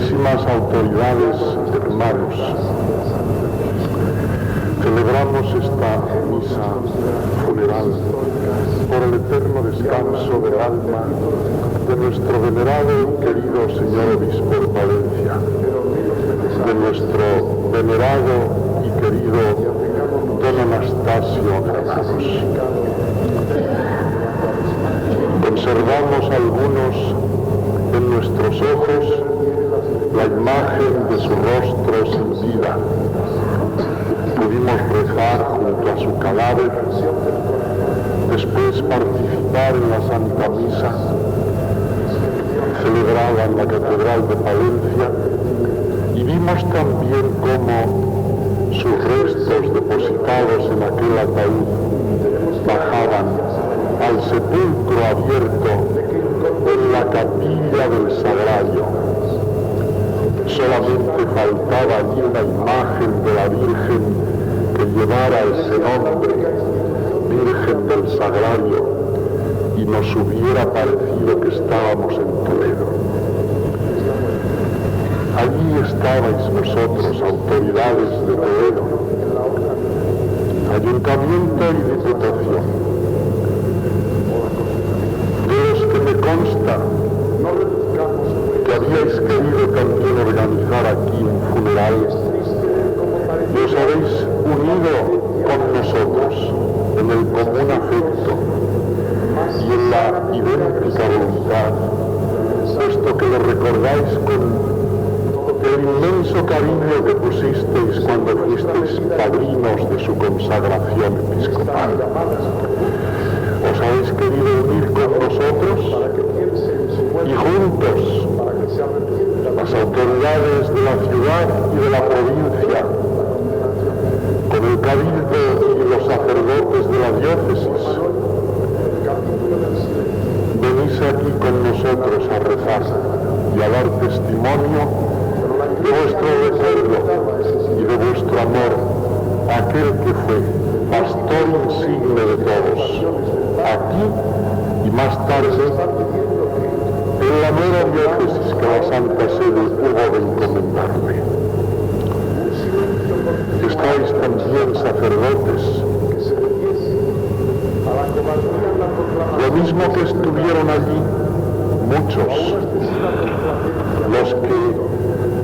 Queridísimas autoridades, hermanos, celebramos esta misa funeral por el eterno descanso del alma de nuestro venerado y querido señor obispo de Palencia, de nuestro venerado y querido don Anastasio Granados. Conservamos algunos en nuestros ojos la imagen de su rostro sin vida. Pudimos rezar junto a su cadáver, después participar en la Santa Misa, celebrada en la Catedral de Palencia, y vimos también cómo sus restos depositados en aquel ataúd bajaban al sepulcro abierto en la capilla del Sagrario. Solamente faltaba allí una imagen de la Virgen que llevara ese nombre, Virgen del Sagrario, y nos hubiera parecido que estábamos en Toledo. Allí estabais vosotros, autoridades de Toledo, ayuntamiento y diputación, de los que me consta que habíais querido también organizar aquí un funeral, y os habéis unido con nosotros en el común afecto y en la idéntica voluntad, puesto que lo recordáis con el inmenso cariño que pusisteis cuando fuisteis padrinos de su consagración episcopal. Os habéis querido unir con nosotros y juntos las autoridades de la ciudad y de la provincia, con el cabildo y los sacerdotes de la diócesis, venís aquí con nosotros a rezar y a dar testimonio de vuestro recuerdo y de vuestro amor a aquel que fue pastor insigne de todos, aquí y más tarde en la nueva diócesis que la Santa Sede hubo de encomendarme. Estáis también sacerdotes, lo mismo que estuvieron allí muchos, los que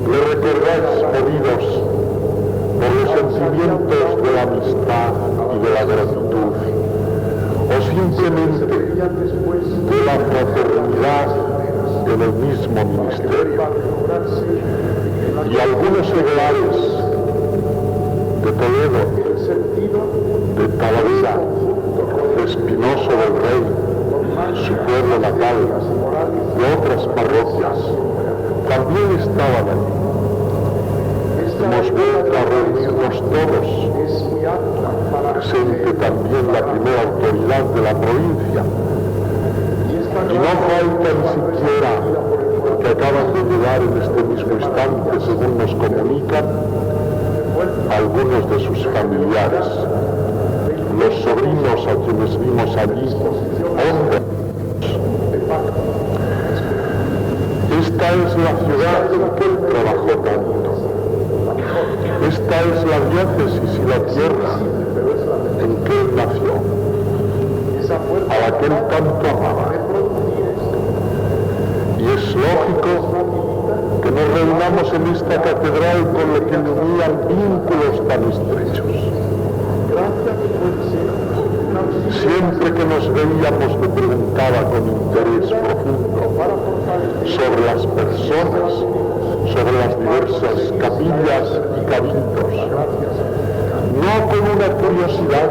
le recordáis movidos por los sentimientos de la amistad y de la gratitud, o simplemente de la fraternidad en el mismo ministerio. Y algunos seglares de Toledo, de Talavera, de Espinoso del Rey, su pueblo natal, de otras parroquias, también estaban allí. Hemos vuelto a reunirnos todos, presente también la primera autoridad de la provincia, y no falta ni siquiera que acaban de llegar en este mismo instante, según nos comunican, algunos de sus familiares, los sobrinos a quienes vimos allí, hombres. Esta es la ciudad en que él trabajó tanto. Esta es la diócesis y la tierra en que él nació, a la que él tanto amaba. Y es lógico que nos reunamos en esta catedral con lo que unían vínculos tan estrechos. Siempre que nos veíamos me preguntaba con interés profundo sobre las personas, sobre las diversas capillas y cabildos, no con una curiosidad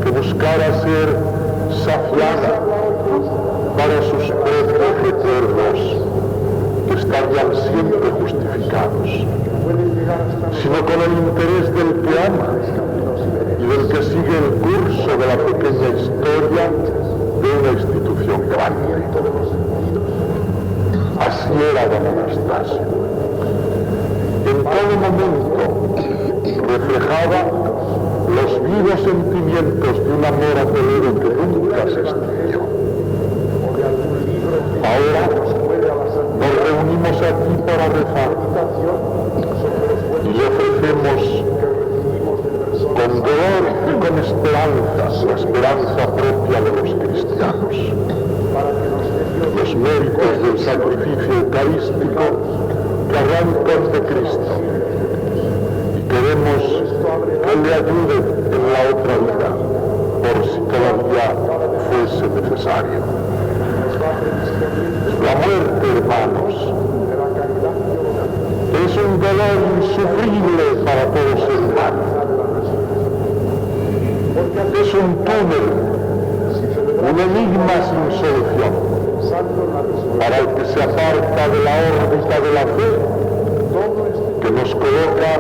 que buscara ser saciada para sus propios recuerdos, que estarían siempre justificados, sino con el interés del que ama y del que sigue el curso de la pequeña historia de una institución grande. Así era don Anastasio. En todo momento reflejaba los vivos sentimientos de un amor a Toledo que nunca se extinguió. Ahora nos reunimos aquí para rezar y le ofrecemos con dolor y con esperanza, la esperanza propia de los cristianos, los méritos del sacrificio eucarístico que arrancan de Cristo, y queremos que le ayude en la otra vida, por si todavía fuese necesario. La muerte, hermanos, es un dolor insufrible para todo ser humano. Es un túnel, un enigma sin solución, para el que se aparta de la órbita de la fe, que nos coloca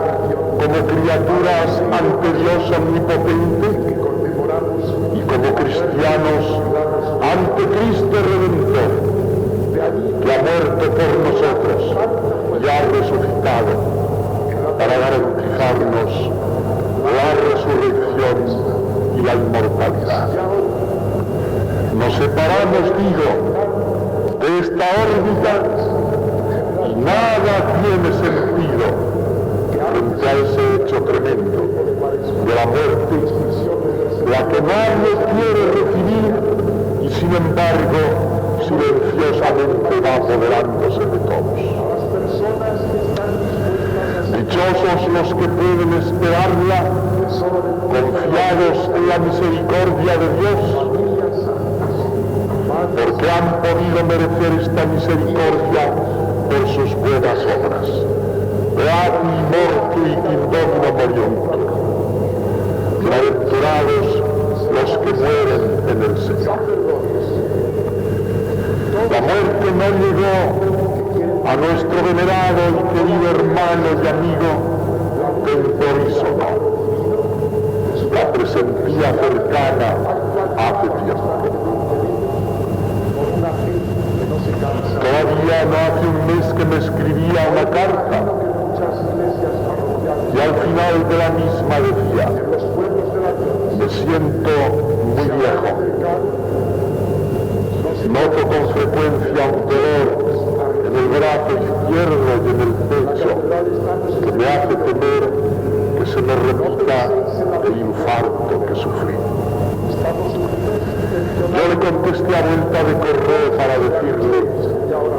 como criaturas ante Dios omnipotente y como cristianos ante Cristo Redentor, que ha muerto por nosotros y ha resucitado para garantizarnos la resurrección y la inmortalidad. Nos separamos, digo, de esta órbita y nada tiene sentido frente a ese hecho tremendo de la muerte, la que nadie quiere recibir y sin embargo silenciosamente va apoderándose de todos. Dichosos los que pueden esperarla, confiados en la misericordia de Dios, porque han podido merecer esta misericordia por sus buenas obras. Beati mortui in domino moriuntur. Bienaventurados los que mueren en el Señor. La muerte no llegó a nuestro venerado y querido hermano y amigo Temporiso, no. La presentía cercana hace tiempo. Todavía no hace un mes que me escribía una carta y al final de la misma decía: me siento muy viejo. Noto con frecuencia un dolor en el brazo izquierdo y en el pecho que me hace temer que se me repita el infarto que sufrí. Yo le contesté a vuelta de correo para decirle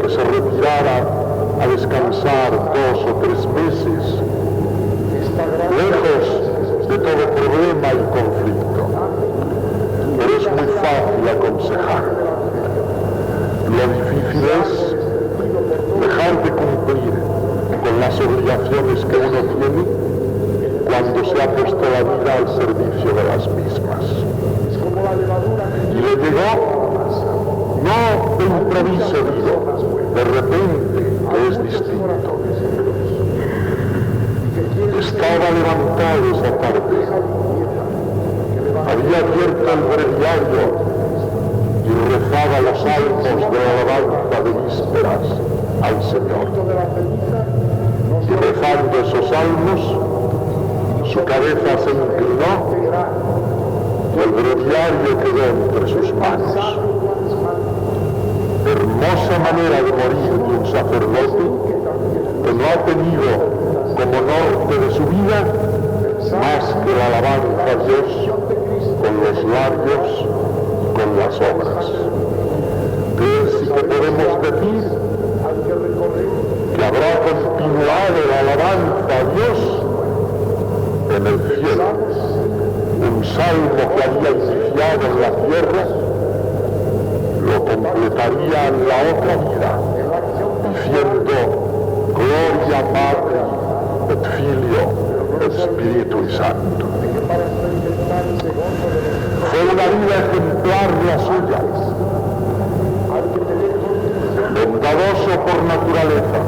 que se retirara a descansar 2 o 3 meses, lejos de todo problema y conflicto. Pero es muy fácil aconsejar. Lo difícil es dejar de cumplir con las obligaciones que uno tiene cuando se ha puesto la vida al servicio de las mismas. Y le llegó, no de improviso, digo, de repente, que es distinto. Estaba levantado esa tarde, había abierto el breviario y rezaba los salmos de la alabanza de vísperas al Señor. Y rezando esos salmos, su cabeza se inclinó y el breviario quedó entre sus manos. Hermosa manera de morir de un sacerdote que no ha tenido como norte de su vida más que la alabanza a Dios con los labios y con las obras. De él sí que podemos decir que habrá continuado la alabanza a Dios en el cielo. Un salmo que había iniciado en la tierra lo completaría en la otra vida, diciendo: Gloria Patri et Filio et Spiritui Sancto. Fue una vida ejemplar la suya, bondadoso por naturaleza,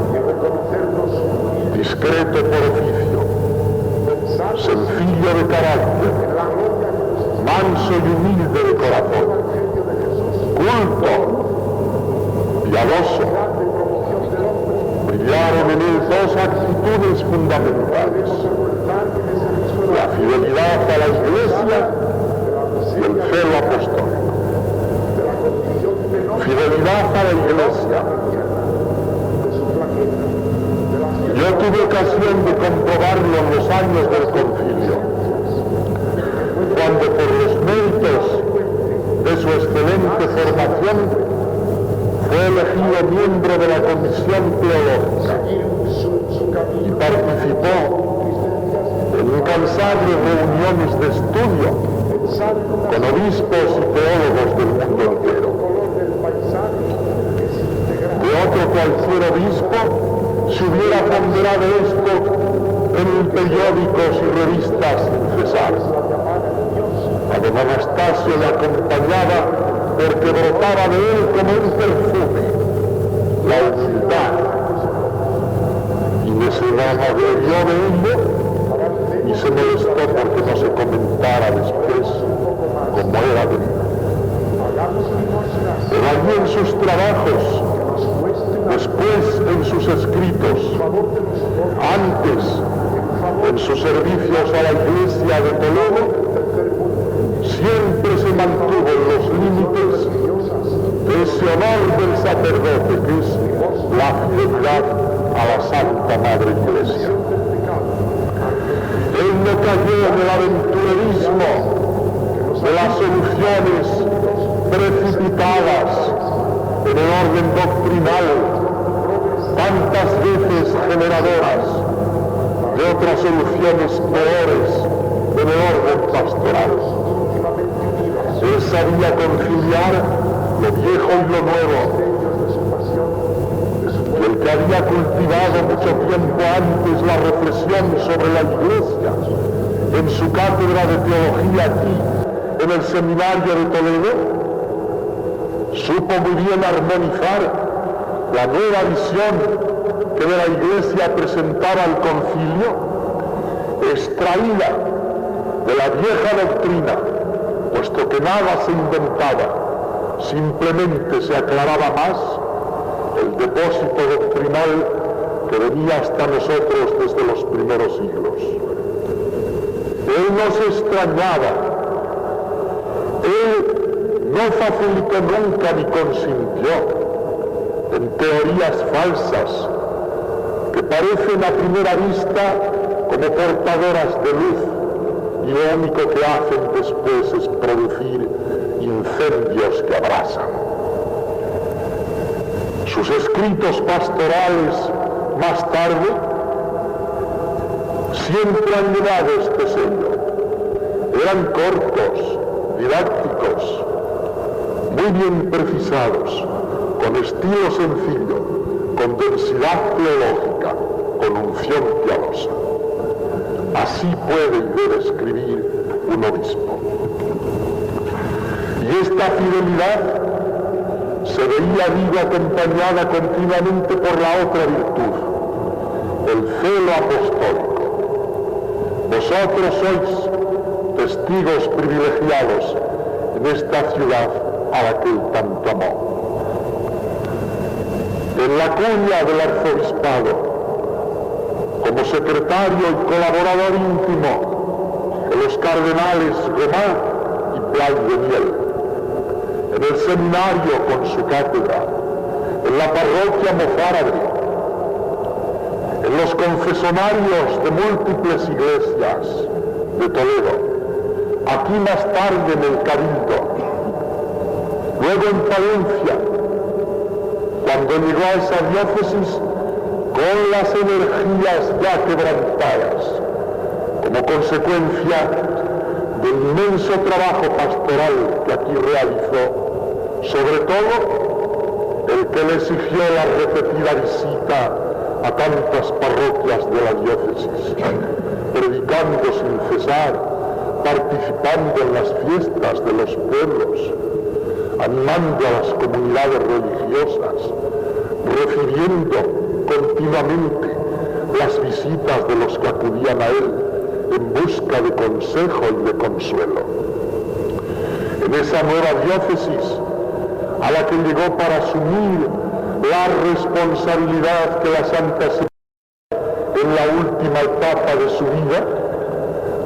discreto por oficio, sencillo de carácter, manso y humilde de corazón, culto, piadoso. Brillaron en él 2 actitudes fundamentales: la fidelidad a la Iglesia y el celo apostólico. Fidelidad a la Iglesia. ocasión de comprobarlo en los años del concilio, cuando por los méritos de su excelente formación fue elegido miembro de la Comisión Teológica y participó en incansables reuniones de estudio con obispos y teólogos del mundo entero. De otro cualquier obispo se hubiera ponderado esto en periódicos y revistas sin cesar. A don Anastasio le acompañaba porque brotaba de él como un perfume la humildad, y se enorgulló de ello y se molestó porque no se comentara después como era de él. Pero allí en sus trabajos, después en sus escritos, antes en sus servicios a la Iglesia de Toledo, siempre se mantuvo en los límites de ese honor del sacerdote que es la fidelidad a la Santa Madre Iglesia. Él no cayó en el aventurerismo de las soluciones precipitadas en el orden doctrinal, tantas veces generadoras de otras soluciones peores en el orden pastoral. Él sabía conciliar lo viejo y lo nuevo, y el que había cultivado mucho tiempo antes la reflexión sobre la Iglesia en su cátedra de teología aquí, en el seminario de Toledo, supo muy bien armonizar la nueva visión que de la Iglesia presentaba al concilio, extraída de la vieja doctrina, puesto que nada se inventaba, simplemente se aclaraba más el depósito doctrinal que venía hasta nosotros desde los primeros siglos. Él no se extrañaba, él no facilitó nunca ni consintió en teorías falsas que parecen a primera vista como portadoras de luz y lo único que hacen después es producir incendios que abrasan. Sus escritos pastorales más tarde siempre han llevado este sello. Eran cortos, didácticos, muy bien precisados, con estilo sencillo, con densidad teológica, con unción piadosa. Así puede y debe escribir un obispo. Y esta fidelidad se veía viva acompañada continuamente por la otra virtud, el celo apostólico. Vosotros sois testigos privilegiados en esta ciudad a la que él tanto amó. En la cuña del arzobispado, como secretario y colaborador íntimo de los cardenales Román y Blay de Miel, en el seminario con su cátedra, en la parroquia mozárabe, en los confesonarios de múltiples iglesias de Toledo, aquí más tarde en el Cabildo, luego en Palencia, cuando llegó a esa diócesis con las energías ya quebrantadas, como consecuencia del inmenso trabajo pastoral que aquí realizó, sobre todo el que le exigió la repetida visita a tantas parroquias de la diócesis, predicando sin cesar, participando en las fiestas de los pueblos, animando a las comunidades religiosas, recibiendo continuamente las visitas de los que acudían a él en busca de consejo y de consuelo. En esa nueva diócesis a la que llegó para asumir la responsabilidad que la Santa Sede en la última etapa de su vida,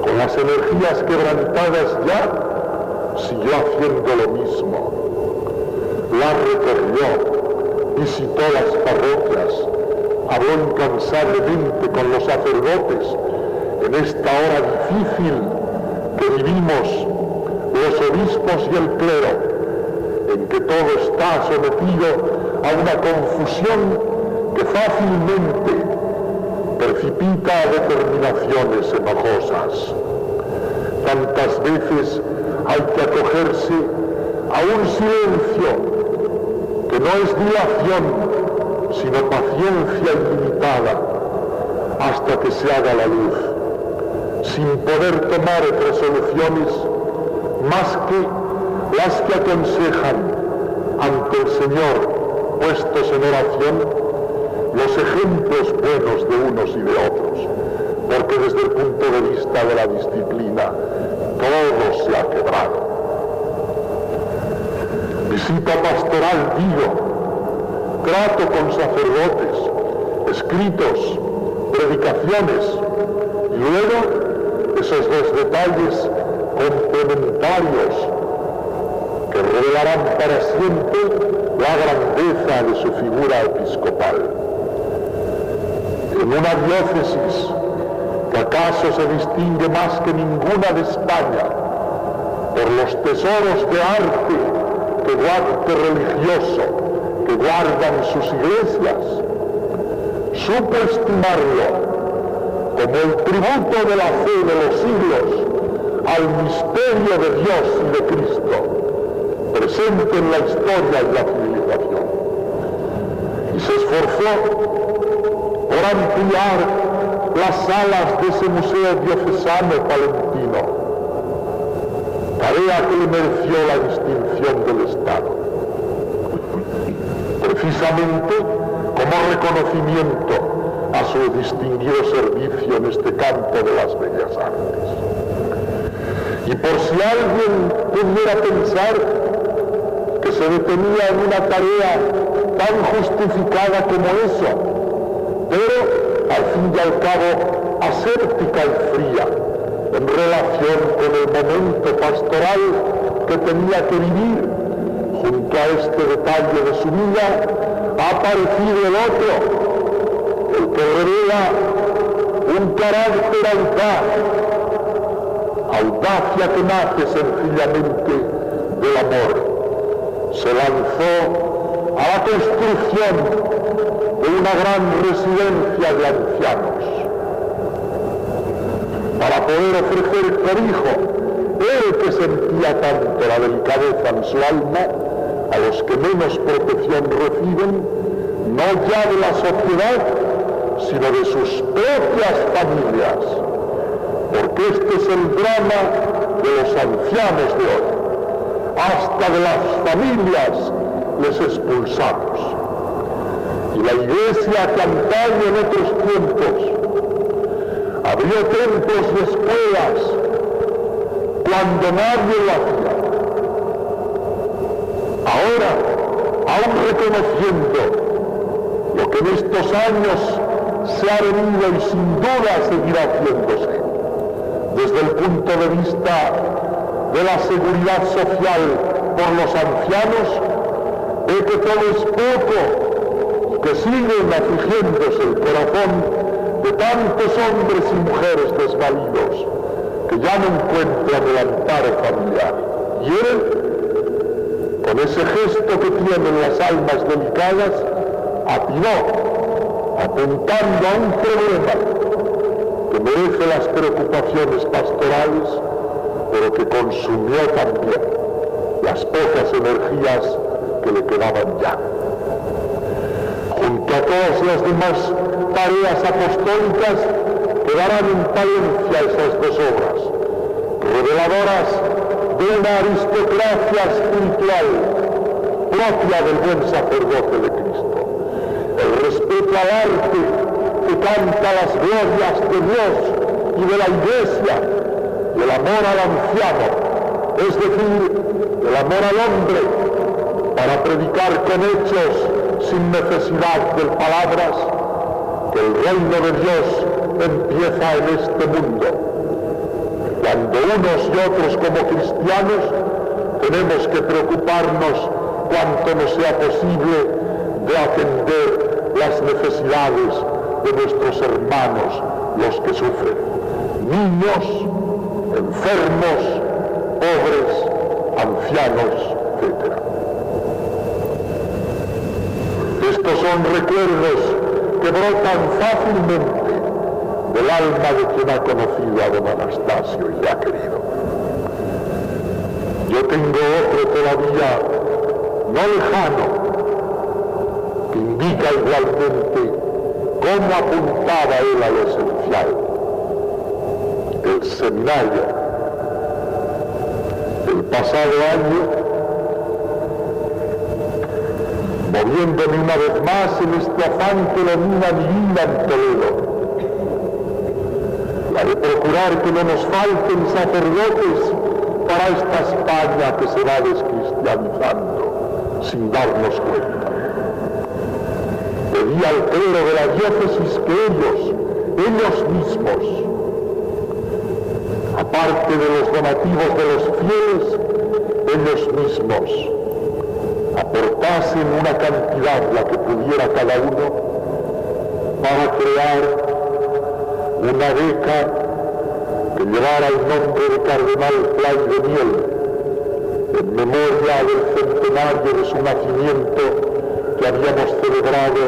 con las energías quebrantadas ya, siguió haciendo lo mismo. La recorrió, visitó las parroquias, habló incansablemente con los sacerdotes en esta hora difícil que vivimos los obispos y el clero, en que todo está sometido a una confusión que fácilmente precipita determinaciones enojosas. Tantas veces hay que acogerse a un silencio que no es dilación, sino paciencia ilimitada, hasta que se haga la luz, sin poder tomar resoluciones más que las que aconsejan ante el Señor, puestos en oración, los ejemplos buenos de unos y de otros, porque desde el punto de vista de la disciplina, todo se ha quebrado. Visita pastoral, digo, trato con sacerdotes, escritos, predicaciones, y luego esos dos detalles complementarios que revelarán para siempre la grandeza de su figura episcopal. En una diócesis que acaso se distingue más que ninguna de España por los tesoros de arte religioso que guardan sus iglesias, supo estimarlo como el tributo de la fe de los siglos al misterio de Dios y de Cristo, presente en la historia y la civilización. Y se esforzó por ampliar las salas de ese museo diocesano palentino, tarea que le mereció la distinción del Estado, precisamente como reconocimiento a su distinguido servicio en este campo de las bellas artes. Y por si alguien pudiera pensar que se detenía en una tarea tan justificada como eso, pero al fin y al cabo aséptica y fría, en relación con el momento pastoral que tenía que vivir, junto a este detalle de su vida, ha aparecido el otro, el que revela un carácter audacia que nace sencillamente del amor. Se lanzó a la construcción de una gran residencia de ancianos, para poder ofrecer cobijo, él que sentía tanto la delicadeza en su alma, a los que menos protección reciben, no ya de la sociedad, sino de sus propias familias, porque este es el drama de los ancianos de hoy. Hasta de las familias les expulsamos. Y la Iglesia que antaño en otros tiempos abrió templos y escuelas cuando nadie lo hacía. Ahora, aún reconociendo lo que en estos años se ha venido y sin duda seguirá haciéndose, desde el punto de vista de la seguridad social por los ancianos, ve que todo es poco y que siguen afligiéndose el corazón de tantos hombres y mujeres desvalidos que ya no encuentran el amparo familiar. Y él, con ese gesto que tienen las almas delicadas, atinó, apuntando a un problema que merece las preocupaciones pastorales, pero que consumió también las pocas energías que le quedaban ya. Junto a todas las demás tareas apostólicas, quedarán en Palencia esas dos obras, reveladoras de una aristocracia espiritual propia del buen sacerdote de Cristo. El respeto al arte que canta las glorias de Dios y de la Iglesia, y el amor al anciano, es decir, el amor al hombre, para predicar con hechos sin necesidad de palabras, que el reino de Dios empieza en este mundo. Cuando unos y otros como cristianos tenemos que preocuparnos cuanto nos sea posible de atender las necesidades de nuestros hermanos, los que sufren, niños, enfermos, pobres, ancianos, etc. Estos son recuerdos que brotan fácilmente del alma de quien ha conocido a don Anastasio y le ha querido. Yo tengo otro todavía no lejano que indica igualmente cómo apuntaba él a lo esencial, el seminario. El pasado año, moviéndome una vez más en este afán que domina mi vida en Toledo, la de procurar que no nos falten sacerdotes para esta España que se va descristianizando sin darnos cuenta. Pedí al clero de la diócesis que ellos mismos, aparte de los donativos de los fieles, ellos mismos aportasen una cantidad, la que pudiera cada uno, para crear una beca que llevara el nombre de Cardenal Play de Miel, en memoria del centenario de su nacimiento que habíamos celebrado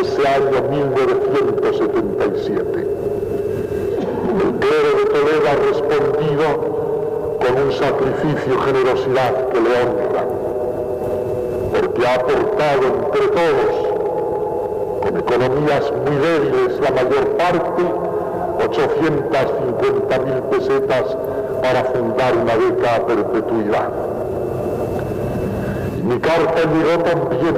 ese año 1977. El clero de Toledo ha respondido con un sacrificio y generosidad que le honra, porque ha aportado entre todos, con economías muy débiles la mayor parte, 850.000 pesetas para fundar una beca a perpetuidad. Y mi carta llegó también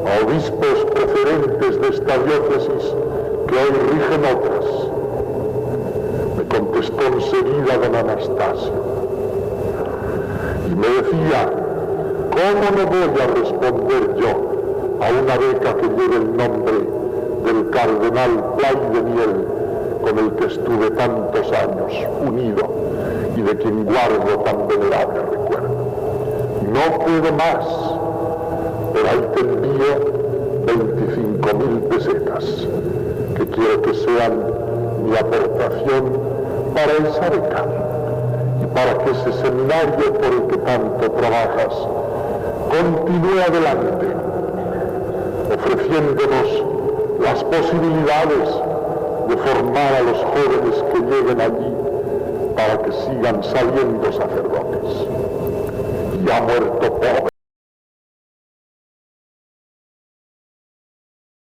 a obispos preferentes de esta diócesis que hoy rigen otras. Me contestó enseguida don Anastasio y me decía: ¿cómo no voy a responder yo a una beca que lleve el nombre del cardenal Play de Miel, con el que estuve tantos años unido y de quien guardo tan venerable recuerdo? No puedo más, pero ahí te envío 25.000 pesetas, que quiero que sean mi aportación para esa beca y para que ese seminario por el que tanto trabajas continúe adelante, ofreciéndonos las posibilidades de formar a los jóvenes que lleguen allí para que sigan saliendo sacerdotes. Y ha muerto pobre.